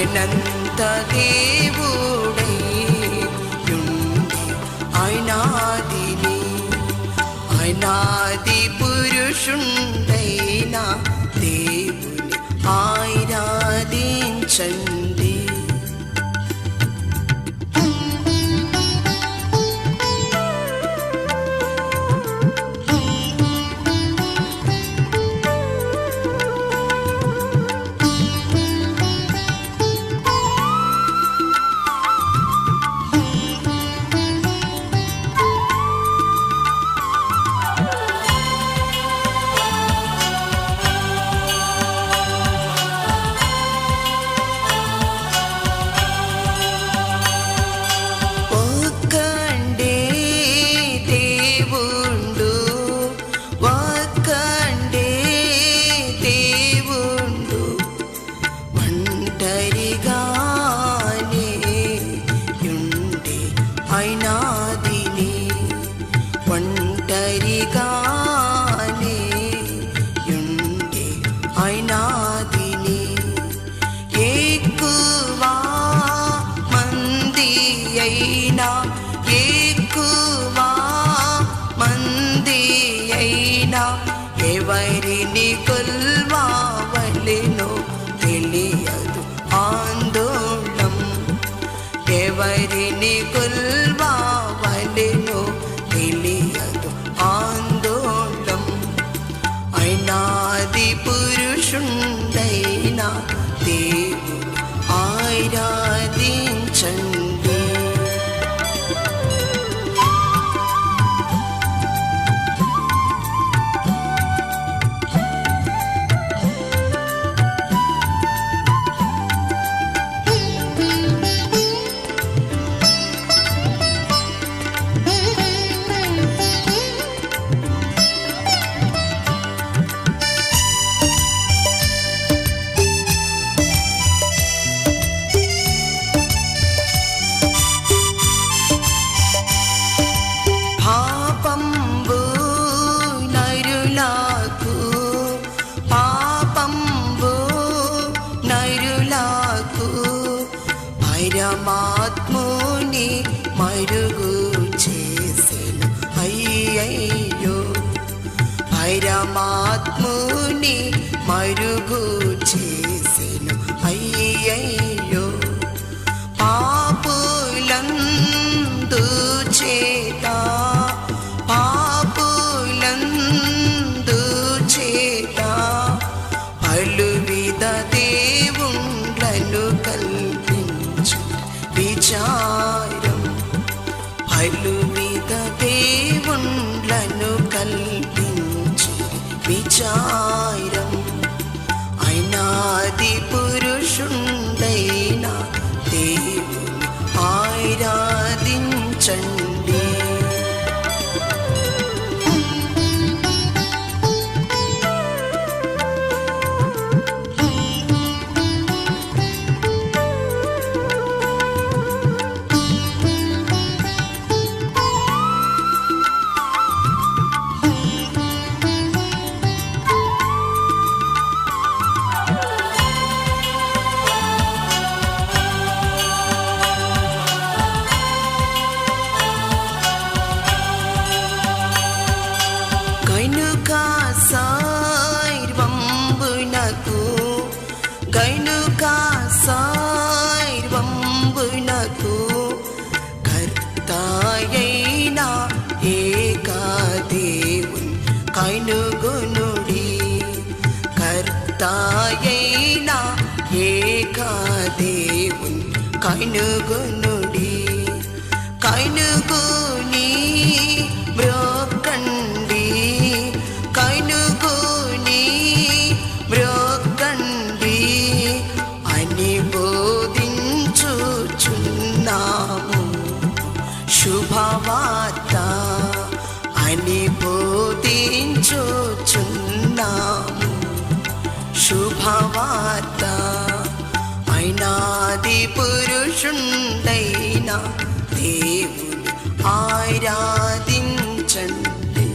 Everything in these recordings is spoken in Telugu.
అనంత దేవుడై ఉండి ఆయనాదిని ఆయనాది పురుషుండైన దేవుని ఆరాధించండి. ఒంటరిగానే యుండే ఆయనాదిని ఎక్కువ మంది అయినా ఎవరిని కొల్వావలెనో తెలియదు ఆందోళం. ఎవరిని కొల్వావలెనో తెలియదు ఆందోళం. అయినాది పురుషుండైన దేవుని ఆరాధించండి. పరమాత్ముని మరుగు చేసెను అయ్యయ్యో. పరమాత్ముని మరుగు చేసెను అయ్యయ్యో. పాపులందు చేత పలువిధ దేవుండ్లను కల్పించు విచారం. పలువిధ దేవుండ్లను కల్పించు విచారం. అయినాది పురుషుండైన దేవుని ఆరాధించండి. గైనుక కర్తాయైన ఏకదేవుని కైనుగునుడి. కర్తాయైన ఏకదేవుని కైనుగునుడి. కైనుగుని మ్రోకండి. కైనుగుని మ్రోకండి అని బోధించుచున్నాము. శుభవార్త అని బోధించుచున్నాము. శుభవార్త అయినాది పురుషుండైన దేవుని ఆరాధించండి.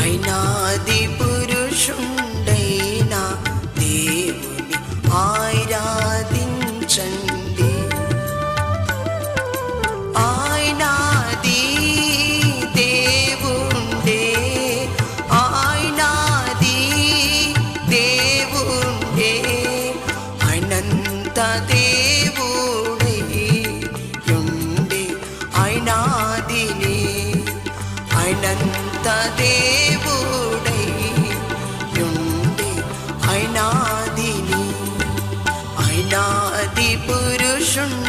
అయినాది పురుషుండైన దేవుని పురుషుణ్ణి